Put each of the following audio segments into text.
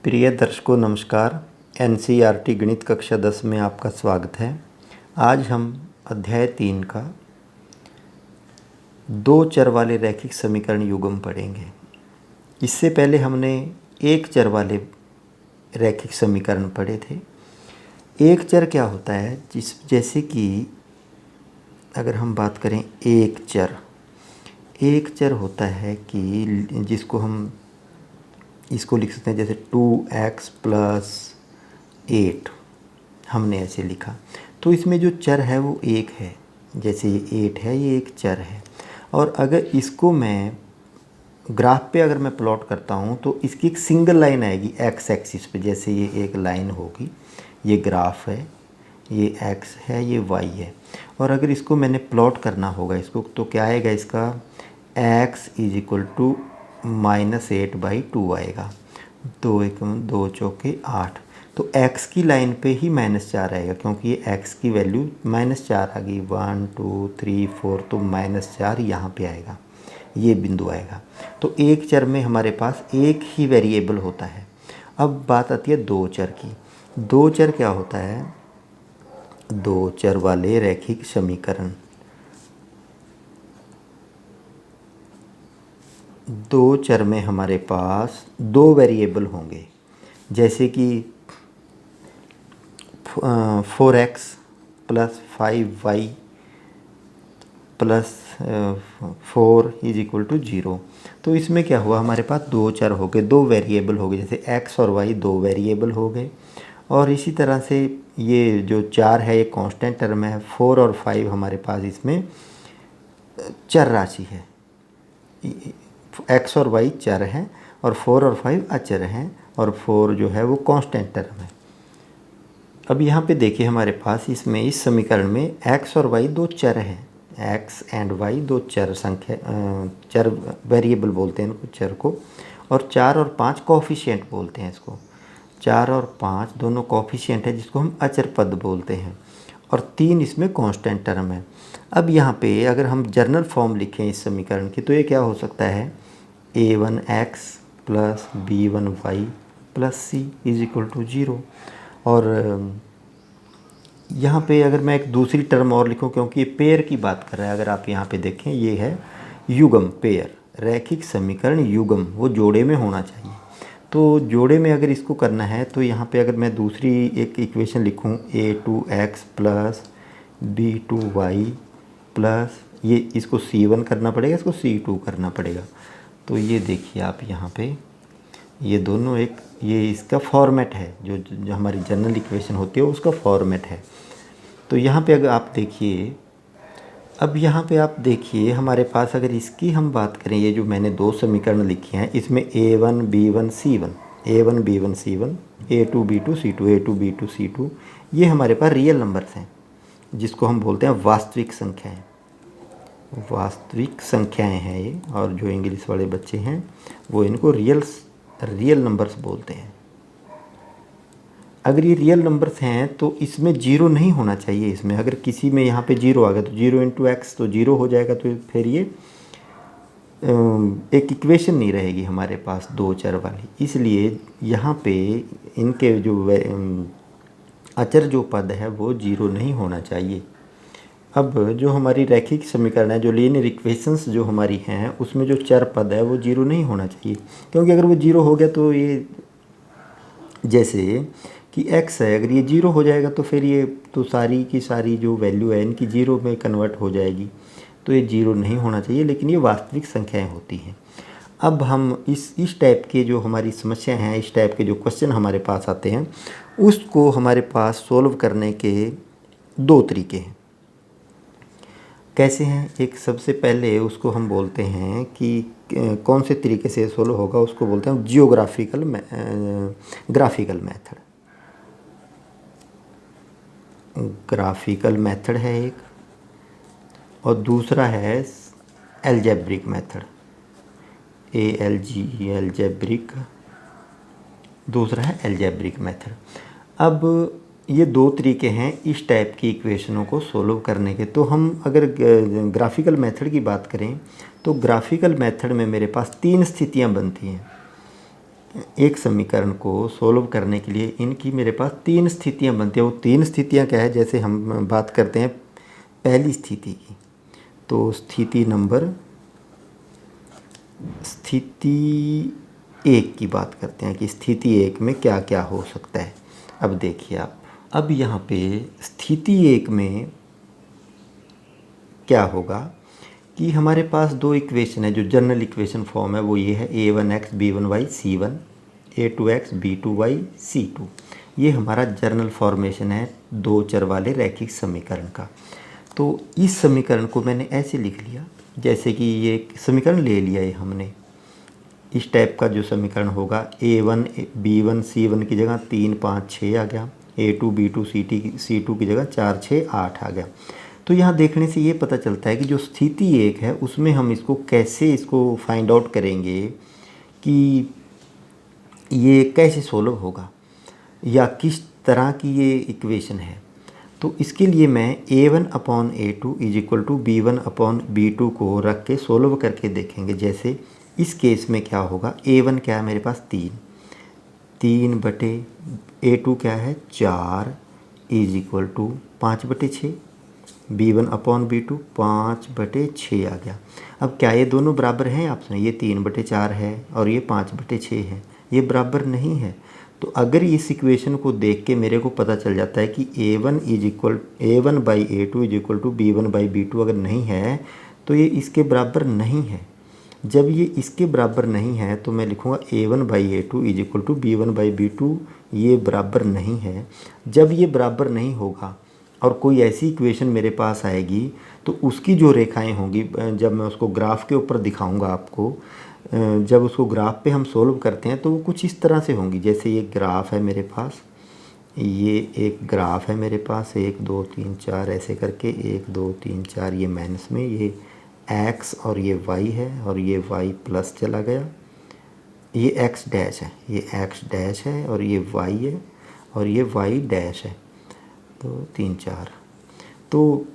प्रिय दर्शकों नमस्कार। एनसीईआरटी गणित कक्षा 10 में आपका स्वागत है। आज हम अध्याय 3 का दो चर वाले रैखिक समीकरण युग्म पढ़ेंगे। इससे पहले हमने एक चर वाले रैखिक समीकरण पढ़े थे। एक चर क्या होता है, जैसे कि अगर हम बात करें एक चर होता है कि जिसको हम इसको लिख सकते हैं जैसे 2x + 8 हमने ऐसे लिखा, तो इसमें जो चर है वो एक है। जैसे ये 8 है, ये एक चर है। और अगर इसको मैं ग्राफ पे अगर मैं प्लॉट करता हूँ तो इसकी एक सिंगल लाइन आएगी x एक्सिस पे। जैसे ये एक लाइन होगी, ये ग्राफ है, ये x है, ये y है। और अगर इसको मैंने प्लॉट करना होगा इसको, तो क्या आएगा इसका x = -8/2 आएगा। 2 एकम 2 चौके 8। तो x की लाइन पे ही -4 आएगा, क्योंकि ये x की वैल्यू -4 आ गई। 1 2 3 4, तो -4 यहाँ पे आएगा, ये बिंदु आएगा। तो एक चर में हमारे पास एक ही वेरिएबल होता है। अब बात आती है दो चर की। दो चर क्या होता है? दो चर वाले रैखिक समीकरण। दो चर में हमारे पास दो वेरिएबल होंगे, जैसे कि 4x + 5y + 4 = 0। तो इसमें क्या हुआ, हमारे पास दो चर हो गए, दो वेरिएबल हो गए। जैसे x और y दो वेरिएबल हो गए। और इसी तरह से ये जो 4 है ये कांस्टेंट टर्म है। 4 और 5 हमारे पास इसमें चर राशि है। x और y चर हैं और 4 और 5 अचर हैं, और 4 जो है वो कांस्टेंट टर्म है। अब यहाँ पे देखिए हमारे पास इसमें इस समीकरण में x और y दो चर हैं। x एंड y दो चर संख्या चर वेरिएबल बोलते हैं इनको, चर को। और 4 और 5 कोफिशिएंट बोलते हैं इसको। 4 और 5 दोनों कोफिशिएंट है, जिसको हम अचर पद बोलते हैं। और 3 इसमें कांस्टेंट टर्म है। अब यहाँ पे अगर हम जर्नल फॉर्म लिखें इस समीकरण की, तो ये क्या हो सकता है? a1x + b1y + c = 0। और यहाँ पे अगर मैं एक दूसरी टर्म और लिखूँ, क्योंकि ये पेयर की बात कर रहा है। अगर आप यहाँ पे देखें, ये है युग्म, पेयर, रैखिक समीकरण युग्म, वो जोड़े में होना चाहिए। तो जोड़े में अगर इसको करना है, तो यहाँ पे अगर मैं दूसरी एक इक्वेशन लिखूँ, a2x + b2y + ये इसको c1 करना पड़ेगा, इसको c2 करना पड़ेगा। तो ये देखिए आप यहाँ पे, ये दोनों एक, ये इसका फॉर्मेट है, जो हमारी जनरल इक्वेशन होती है उसका फॉर्मेट है। तो यहाँ पे अगर आप देखिए, अब यहाँ पे आप देखिए हमारे पास अगर इसकी हम बात करें, ये जो मैंने दो समीकरण लिखे हैं, इसमें a1 b1 c1, a1 b1 c1, a2 b2 c2, a2 b2 c2, ये हमारे पास रियल नंबर्स हैं, जिसको हम बोलते हैं वास्तविक संख्याएं। वास्तविक संख्याएं हैं ये, और जो इंग्लिश वाले बच्चे हैं वो इनको रियल नंबर्स बोलते हैं। अगर ये रियल नंबर्स हैं तो इसमें जीरो नहीं होना चाहिए। इसमें अगर किसी में यहाँ पे जीरो आ गया, तो 0 × x तो जीरो हो जाएगा, तो फिर ये एक इक्वेशन नहीं रहेगी हमारे पास दो चर वाली। इसलिए यहाँ पे इनके जो अचर जो पद है वो जीरो नहीं होना चाहिए। अब जो हमारी रैखिक समीकरण है, जो लीनियर इक्वेशंस जो हमारी हैं, उसमें जो चर पद है वो जीरो नहीं होना चाहिए, क्योंकि अगर वो जीरो हो गया तो ये, जैसे कि x है, अगर ये जीरो हो जाएगा तो फिर ये तो सारी की सारी जो वैल्यू है इनकी जीरो में कन्वर्ट हो जाएगी। तो ये जीरो नहीं होना चाहिए, लेकिन ये वास्तविक संख्याएं होती हैं। अब हम इस टाइप के जो हमारी समस्या हैं, इस टाइप के जो क्वेश्चन हमारे पास आते हैं, उसको हमारे पास सोल्व करने के दो तरीके हैं। कैसे हैं? एक, सबसे पहले उसको हम बोलते हैं कि कौन से तरीके से सोल्व होगा, उसको बोलते हैं ग्राफिकल मेथड। ग्राफिकल मेथड है एक, और दूसरा है एल्जेब्रिक मेथड, एल्जेब्रिक, दूसरा है एल्जेब्रिक मेथड। अब ये दो तरीके हैं इस टाइप की इक्वेशनों को सोल्व करने के। तो हम अगर ग्राफिकल मेथड की बात करें, तो ग्राफिकल मेथड में मेरे पास तीन स्थितियां बनती हैं। एक समीकरण को सोल्व करने के लिए इनकी मेरे पास तीन स्थितियां बनती हैं। वो तीन स्थितियां क्या है, जैसे हम बात करते हैं पहली स्थिति की, तो स्थिति एक की बात करते हैं कि स्थिति एक में क्या क्या हो सकता है। अब देखिए आप, अब यहाँ पे स्थिति एक में क्या होगा कि हमारे पास दो इक्वेशन है, जो जनरल इक्वेशन फॉर्म है वो ये है a1x b1y c1, a2x b2y c2। ये हमारा जनरल फॉर्मेशन है दो चर वाले रैखिक समीकरण का। तो इस समीकरण को मैंने ऐसे लिख लिया, जैसे कि ये समीकरण ले लिया है हमने। इस टाइप का जो समीकरण होगा a1 b1 c1 की जगह 3 5 6 आ गया, a2 b2 c2 की जगह 4 6 8 आ गया। तो यहाँ देखने से ये पता चलता है कि जो स्थिति एक है उसमें हम इसको कैसे फाइंड आउट करेंगे कि ये कैसे सोल्व होगा या किस तरह की ये इक्वेशन है। तो इसके लिए मैं a1/a2 is equal to b1/b2 को रख के सोल्व करके देखेंगे। जैसे इस केस में क्या होगा, a1 क्या है मेरे पास 3 बटे a2 क्या है 4 इज इक्वल टू 5/6, b1/b2 5/6 आ गया। अब क्या ये दोनों बराबर हैं आपसे? ये 3/4 है और ये 5/6 है, ये बराबर नहीं है। तो अगर इस इक्वेशन को देख के मेरे को पता चल जाता है कि a1/a2 is equal to b1/b2 अगर नहीं है तो ये इसके बराबर नहीं है। जब ये इसके बराबर नहीं है तो मैं लिखूँगा a1/a2 is equal to b1/b2, ये बराबर नहीं है। जब ये बराबर नहीं होगा और कोई ऐसी इक्वेशन मेरे पास आएगी तो उसकी जो रेखाएं होंगी, जब मैं उसको ग्राफ के ऊपर दिखाऊंगा आपको, जब उसको ग्राफ पे हम सोल्व करते हैं तो वो कुछ इस तरह से होंगी। जैसे ये ग्राफ है मेरे पास, ये एक ग्राफ है मेरे पास 1 2 3 4 ऐसे करके 1 2 3 4, ये माइनस में ये x और ये y है और ये y प्लस चला गया, ये x डैश है, ये x डैश है और ये y है और ये y डैश है। तो 3 4, तो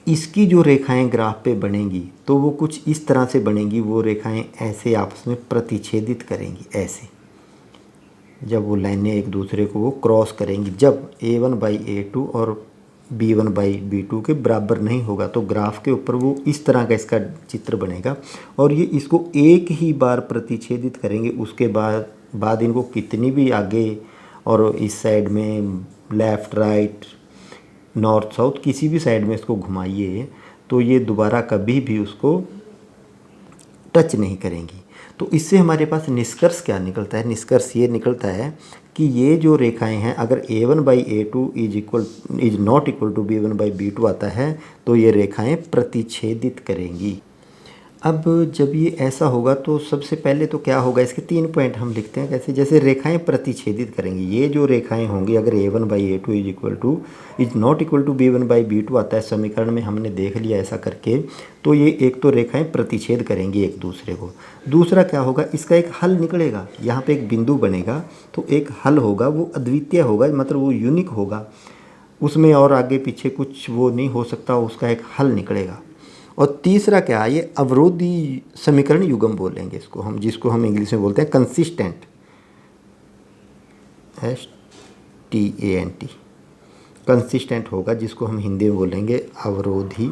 इसकी जो रेखाएं ग्राफ पे बनेंगी तो वो कुछ इस तरह से बनेंगी। वो रेखाएं ऐसे आपस में प्रतिच्छेदित करेंगी, ऐसे जब वो लाइनें एक दूसरे को वो क्रॉस करेंगी। जब a1/a2 और b1/b2 के बराबर नहीं होगा तो ग्राफ के ऊपर वो इस तरह का इसका चित्र बनेगा और ये इसको एक ही बार प्रतिच्छेदित करेंगे। उसके बाद इनको कितनी भी आगे और इस साइड में लेफ़्ट राइट नॉर्थ साउथ किसी भी साइड में इसको घुमाइए तो ये दोबारा कभी भी उसको टच नहीं करेंगी। तो इससे हमारे पास निष्कर्ष क्या निकलता है? निष्कर्ष ये निकलता है कि ये जो रेखाएं हैं, अगर a1/a2 is not equal to b1/b2 आता है तो ये रेखाएं प्रतिच्छेदित करेंगी। अब जब ये ऐसा होगा तो सबसे पहले तो क्या होगा, इसके 3 पॉइंट हम लिखते हैं कैसे, जैसे रेखाएं प्रतिच्छेदित करेंगी। ये जो रेखाएं होंगी, अगर a1/a2 is not equal to b1/b2 आता है समीकरण में, हमने देख लिया ऐसा करके, तो ये एक तो रेखाएं प्रतिच्छेद करेंगी एक दूसरे को। दूसरा क्या होगा, इसका एक हल निकलेगा। यहाँ पे एक बिंदु बनेगा तो एक हल होगा, वो अद्वितीय होगा, मतलब वो यूनिक होगा, उसमें और आगे पीछे कुछ वो नहीं हो सकता, उसका एक हल निकलेगा। और तीसरा क्या है, ये अवरोधी समीकरण युग्म बोलेंगे इसको हम, जिसको हम इंग्लिश में बोलते हैं कंसिस्टेंट, STANT, कंसिस्टेंट होगा, जिसको हम हिंदी में बोलेंगे अवरोधी,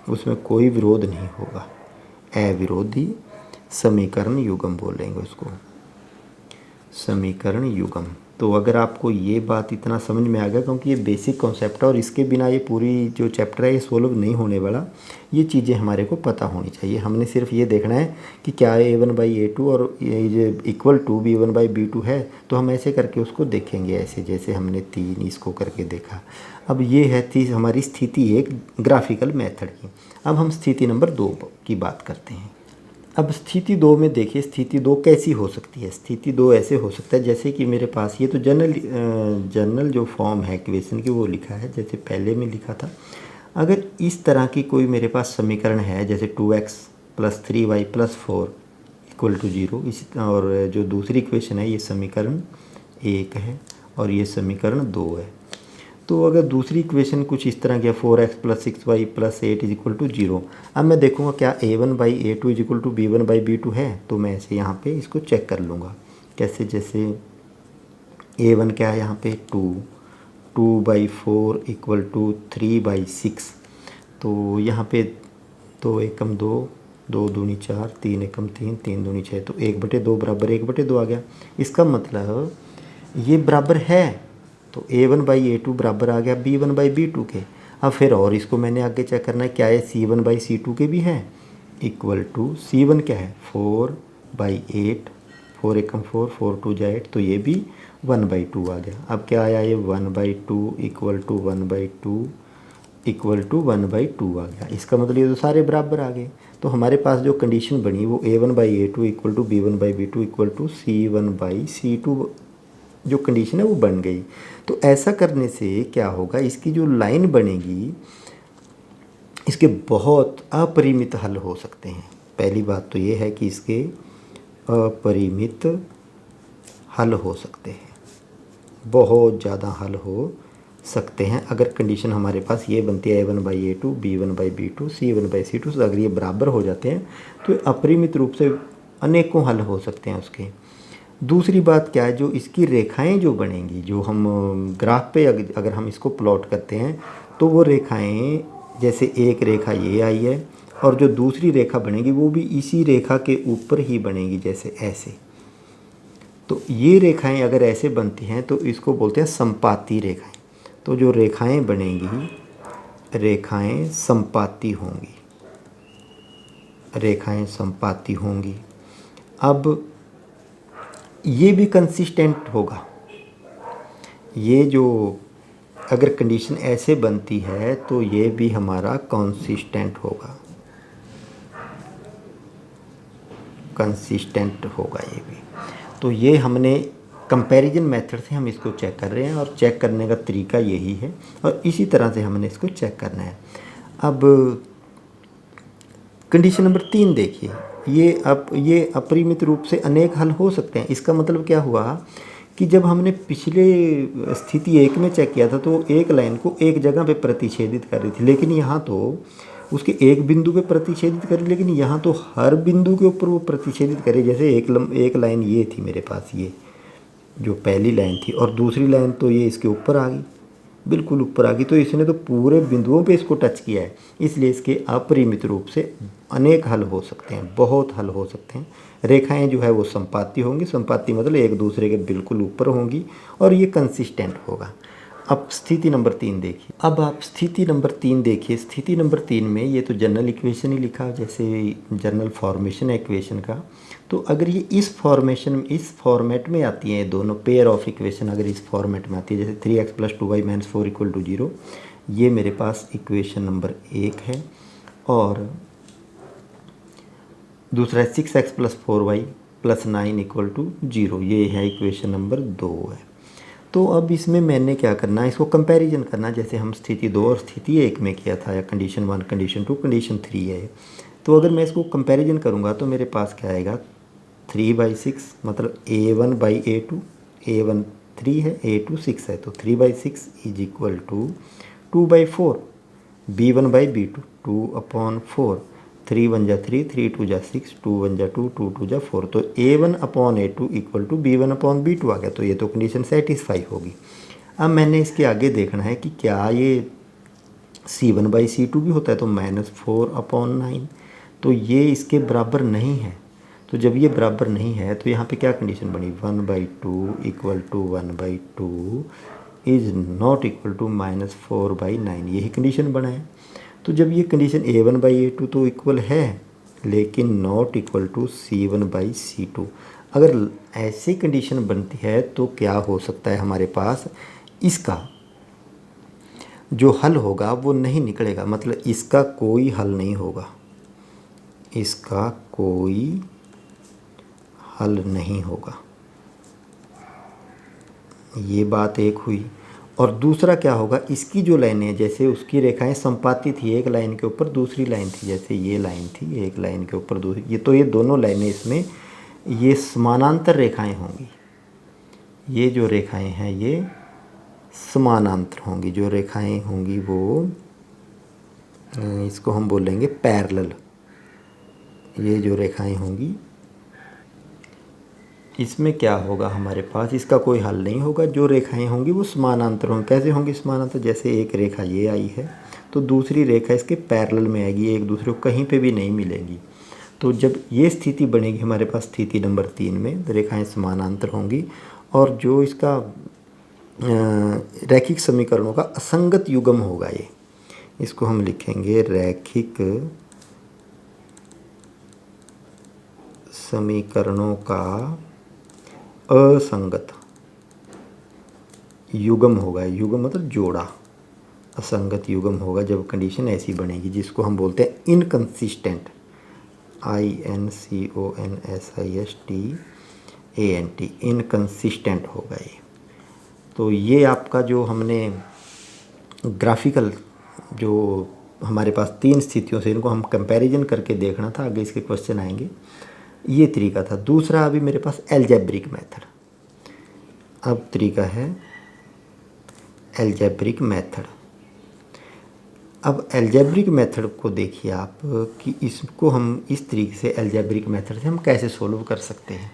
उसमें कोई विरोध नहीं होगा, अविरोधी समीकरण युग्म बोलेंगे उसको, समीकरण युग्म। तो अगर आपको ये बात इतना समझ में आ गया, क्योंकि ये बेसिक कॉन्सेप्ट है और इसके बिना ये पूरी जो चैप्टर है ये सोल्व नहीं होने वाला, ये चीज़ें हमारे को पता होनी चाहिए। हमने सिर्फ ये देखना है कि क्या a1/a2 और ये इक्वल टू b1/b2 है, तो हम ऐसे करके उसको देखेंगे, ऐसे जैसे हमने 3 इसको करके देखा। अब ये है थी हमारी स्थिति एक ग्राफिकल मेथड की। अब हम स्थिति नंबर 2 की बात करते हैं। अब स्थिति 2 में देखिए, स्थिति 2 कैसी हो सकती है। स्थिति 2 ऐसे हो सकता है जैसे कि मेरे पास ये तो जनरल जो फॉर्म है इक्वेशन की वो लिखा है जैसे पहले में लिखा था। अगर इस तरह की कोई मेरे पास समीकरण है, जैसे 2x + 3y + 4 = 0, इसी और जो दूसरी इक्वेशन है ये समीकरण 1 है और ये समीकरण 2 है। तो अगर दूसरी इक्वेशन कुछ इस तरह की 4x + 6y + 8 = 0, अब मैं देखूंगा क्या a1/a2 = b1/b2 है, तो मैं ऐसे यहाँ पे इसको चेक कर लूँगा कैसे, जैसे A1 क्या है यहाँ पे 2/4 इक्वल टू 3/6। तो यहाँ पे 2 एकम 2, 2 दूनी 4, 3 एकम 3, 3 दूनी 6, तो 1/2 बराबर 1/2 आ गया। इसका मतलब ये बराबर है, तो A1/A2 बराबर आ गया B1/B2 के। अब फिर और इसको मैंने आगे चेक करना है, क्या है C1/C2 के भी है, इक्वल टू C1 क्या है 4/8, 4 एकम 4, 4 2 जा 8, तो ये भी 1/2 आ गया। अब क्या आया, ये 1/2 इक्वल टू 1/2 इक्वल टू 1/2 आ गया। इसका मतलब ये तो सारे बराबर आ गए। तो हमारे पास जो कंडीशन बनी वो A1/A2 equal to B1/B2 equal to C1/C2 जो कंडीशन है वो बन गई। तो ऐसा करने से क्या होगा, इसकी जो लाइन बनेगी इसके बहुत अपरिमित हल हो सकते हैं। पहली बात तो ये है कि इसके अपरिमित हल हो सकते हैं, बहुत ज़्यादा हल हो सकते हैं। अगर कंडीशन हमारे पास ये बनती है A1/A2 B1/B2 C1/C2, तो अगर ये बराबर हो जाते हैं तो अपरिमित रूप से अनेकों हल हो सकते हैं उसके। दूसरी बात क्या है, जो इसकी रेखाएं जो बनेंगी, जो हम ग्राफ पे अगर हम इसको प्लॉट करते हैं तो वो रेखाएं, जैसे एक रेखा ये आई है और जो दूसरी रेखा बनेगी वो भी इसी रेखा के ऊपर ही बनेगी, जैसे ऐसे। तो ये रेखाएं अगर ऐसे बनती हैं तो इसको बोलते हैं संपाती रेखाएं। तो जो रेखाएं बनेंगी, रेखाएं संपाती होंगी, रेखाएं संपाती होंगी। अब ये भी कंसिस्टेंट होगा। ये जो अगर कंडीशन ऐसे बनती है तो ये भी हमारा कंसिस्टेंट होगा, कंसिस्टेंट होगा ये भी। तो ये हमने कंपैरिजन मेथड से हम इसको चेक कर रहे हैं और चेक करने का तरीका यही है और इसी तरह से हमने इसको चेक करना है। अब कंडीशन नंबर 3 देखिए, ये अपरिमित रूप से अनेक हल हो सकते हैं। इसका मतलब क्या हुआ कि जब हमने पिछले स्थिति 1 में चेक किया था तो एक लाइन को एक जगह पे प्रतिच्छेदित कर रही थी, लेकिन यहाँ तो उसके एक बिंदु पे प्रतिच्छेदित करे, लेकिन यहाँ तो हर बिंदु के ऊपर वो प्रतिच्छेदित करे। जैसे एक लाइन ये थी मेरे पास, ये जो पहली लाइन थी, और दूसरी लाइन तो ये इसके ऊपर आ गई, बिल्कुल ऊपर आ गई। तो इसने तो पूरे बिंदुओं पे इसको टच किया है, इसलिए इसके अपरिमित रूप से अनेक हल हो सकते हैं, बहुत हल हो सकते हैं। रेखाएं जो है वो संपाती होंगी, संपाती मतलब एक दूसरे के बिल्कुल ऊपर होंगी और ये कंसिस्टेंट होगा। अब स्थिति नंबर 3 देखिए। अब आप स्थिति नंबर 3 देखिए। स्थिति नंबर 3 में ये तो जनरल इक्वेशन ही लिखा, जैसे जनरल फॉर्मेशन है इक्वेशन का। तो अगर ये इस फॉर्मेट में आती है, दोनों पेयर ऑफ इक्वेशन अगर इस फॉर्मेट में आती है, जैसे 3x + 2y - 4 = 0, ये मेरे पास इक्वेशन नंबर 1 है। और दूसरा है 6x + 4y + 9 = 0, ये है इक्वेशन नंबर 2 है। तो अब इसमें मैंने क्या करना है, इसको कंपैरिजन करना, जैसे हम स्थिति 2 और स्थिति 1 में किया था, या कंडीशन 1 कंडीशन 2 कंडीशन 3 है। तो अगर मैं इसको कंपैरिजन करूँगा तो मेरे पास क्या आएगा, 3/6 मतलब A1/A2, A1 3 है, A2 6 है, तो 3/6 = 2/4 B1/B2 2/4, 3 1 जा 3, 3 2 जा 6, 2 1 जा 2, 2 2 जा 4, तो A1/A2 = B1/B2 आ गया। तो ये तो कंडीशन सेटिस्फाई होगी। अब मैंने इसके आगे देखना है कि क्या ये C1/C2 भी होता है, तो -4/9, तो ये इसके बराबर नहीं है। तो जब ये बराबर नहीं है तो यहाँ पे क्या कंडीशन बनी, 1/2 = 1/2 इज़ नॉट इक्वल टू -4/9, यही कंडीशन बना है। तो जब ये कंडीशन A1/A2 तो इक्वल है, लेकिन नॉट इक्वल टू C1/C2, अगर ऐसी कंडीशन बनती है तो क्या हो सकता है हमारे पास, इसका जो हल होगा वो नहीं निकलेगा, मतलब इसका कोई हल नहीं होगा, इसका कोई हल नहीं होगा। ये बात एक हुई। और दूसरा क्या होगा, इसकी जो लाइनें हैं, जैसे उसकी रेखाएं संपाती थी, एक लाइन के ऊपर दूसरी लाइन थी, जैसे ये लाइन थी एक लाइन के ऊपर दूसरी, ये तो ये दोनों लाइनें इसमें ये समानांतर रेखाएं होंगी। ये जो रेखाएं हैं ये समानांतर होंगी, जो रेखाएं होंगी वो इसको हम बोलेंगे पैरेलल। ये जो रेखाएं होंगी इसमें क्या होगा हमारे पास, इसका कोई हल नहीं होगा। जो रेखाएं होंगी वो समानांतर होंगी। कैसे होंगी समानांतर? जैसे एक रेखा ये आई है तो दूसरी रेखा इसके पैरेलल में आएगी, एक दूसरे को कहीं पे भी नहीं मिलेगी। तो जब ये स्थिति बनेगी हमारे पास स्थिति नंबर 3 में, रेखाएं समानांतर होंगी और जो इसका रैखिक समीकरणों का असंगत युग्म होगा ये, इसको हम लिखेंगे रैखिक समीकरणों का असंगत युग्म होगा। युग्म मतलब जोड़ा, असंगत युग्म होगा जब कंडीशन ऐसी बनेगी, जिसको हम बोलते हैं इनकंसिस्टेंट, INCONSISTANT, इनकंसिस्टेंट होगा ये। तो ये आपका जो हमने ग्राफिकल, जो हमारे पास 3 स्थितियों से इनको हम कंपैरिजन करके देखना था, आगे इसके क्वेश्चन आएंगे, ये तरीका था। दूसरा अभी मेरे पास अलजेब्रिक मेथड, अब तरीका है अलजेब्रिक मेथड। अब अलजेब्रिक मेथड को देखिए आप कि इसको हम इस तरीके से अलजेब्रिक मेथड से हम कैसे सोल्व कर सकते हैं।